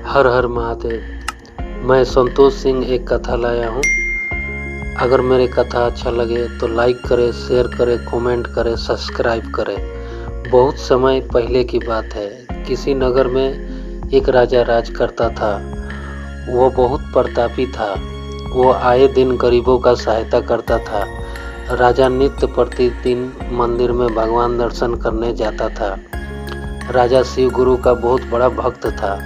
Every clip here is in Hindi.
हर हर महादेव। मैं संतोष सिंह एक कथा लाया हूँ। अगर मेरी कथा अच्छा लगे तो लाइक करें, शेयर करें, कमेंट करें, सब्सक्राइब करें। बहुत समय पहले की बात है। किसी नगर में एक राजा राज करता था। वो बहुत प्रतापी था। वो आए दिन गरीबों का सहायता करता था। राजा नित्य प्रतिदिन मंदिर में भगवान दर्शन करने जाता था। राजा शिव गुरु का बहुत बड़ा भक्त था।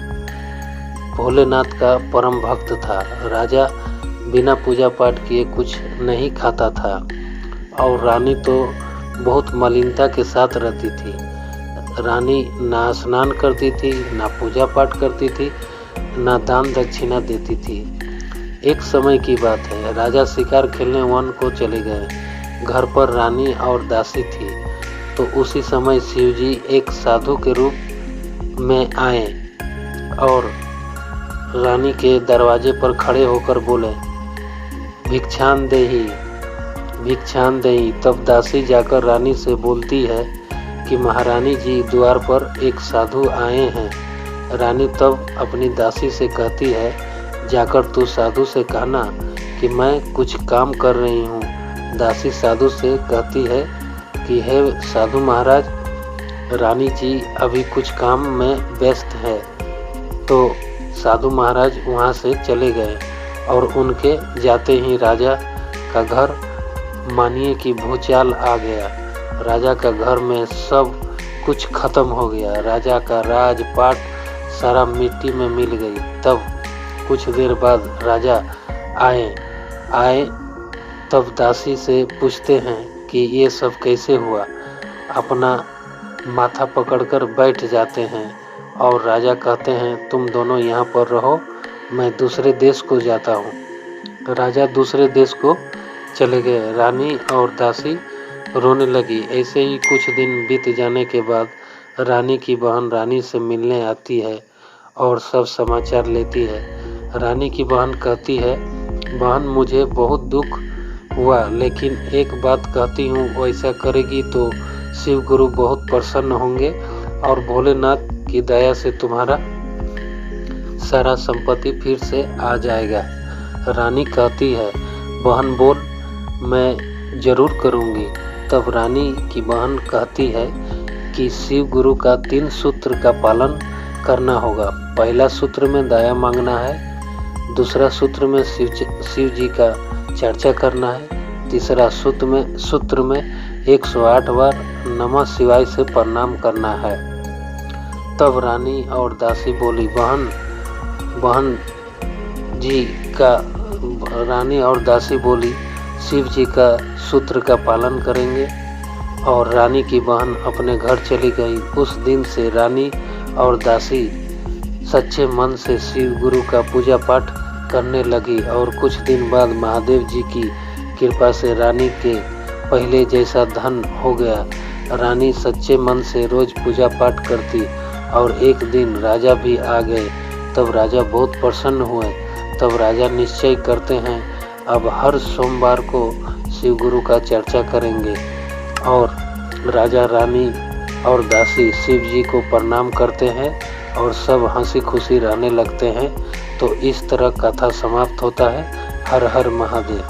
भोलेनाथ का परम भक्त था। राजा बिना पूजा पाठ किए कुछ नहीं खाता था और रानी तो बहुत मलिनता के साथ रहती थी। रानी ना स्नान करती थी, ना पूजा पाठ करती थी, ना दान दक्षिणा देती थी। एक समय की बात है, राजा शिकार खेलने वन को चले गए। घर पर रानी और दासी थी। तो उसी समय शिवजी एक साधु के रूप में आए और रानी के दरवाजे पर खड़े होकर बोले, भिक्षान देही, भिक्षान देही। तब दासी जाकर रानी से बोलती है कि महारानी जी, द्वार पर एक साधु आए हैं। रानी तब अपनी दासी से कहती है, जाकर तू साधु से कहना कि मैं कुछ काम कर रही हूँ। दासी साधु से कहती है कि हे साधु महाराज, रानी जी अभी कुछ काम में व्यस्त है। तो साधु महाराज वहाँ से चले गए और उनके जाते ही राजा का घर मानिए कि भूचाल आ गया। राजा का घर में सब कुछ खत्म हो गया। राजा का राजपाट सारा मिट्टी में मिल गई। तब कुछ देर बाद राजा आए तब दासी से पूछते हैं कि ये सब कैसे हुआ। अपना माथा पकड़कर बैठ जाते हैं और राजा कहते हैं, तुम दोनों यहाँ पर रहो, मैं दूसरे देश को जाता हूँ। राजा दूसरे देश को चले गए। रानी और दासी रोने लगी। ऐसे ही कुछ दिन बीत जाने के बाद रानी की बहन रानी से मिलने आती है और सब समाचार लेती है। रानी की बहन कहती है, बहन मुझे बहुत दुख हुआ, लेकिन एक बात कहती हूँ, वैसा करेगी तो शिव गुरु बहुत प्रसन्न होंगे और भोलेनाथ की दया से तुम्हारा सारा संपत्ति फिर से आ जाएगा। रानी कहती है, बहन बोल, मैं जरूर करूँगी। तब रानी की बहन कहती है कि शिव गुरु का 3 सूत्र का पालन करना होगा। पहला सूत्र में दया मांगना है, दूसरा सूत्र में शिव जी का चर्चा करना है, तीसरा सूत्र में 108 बार नमः शिवाय से प्रणाम करना है। तब रानी और दासी बोली, रानी और दासी बोली, शिव जी का सूत्र का पालन करेंगे। और रानी की बहन अपने घर चली गई। उस दिन से रानी और दासी सच्चे मन से शिव गुरु का पूजा पाठ करने लगी और कुछ दिन बाद महादेव जी की कृपा से रानी के पहले जैसा धन हो गया। रानी सच्चे मन से रोज पूजा पाठ करती और एक दिन राजा भी आ गए। तब राजा बहुत प्रसन्न हुए। तब राजा निश्चय करते हैं, अब हर सोमवार को शिव गुरु का चर्चा करेंगे। और राजा, रानी और दासी शिव जी को प्रणाम करते हैं और सब हंसी खुशी रहने लगते हैं। तो इस तरह कथा समाप्त होता है। हर हर महादेव।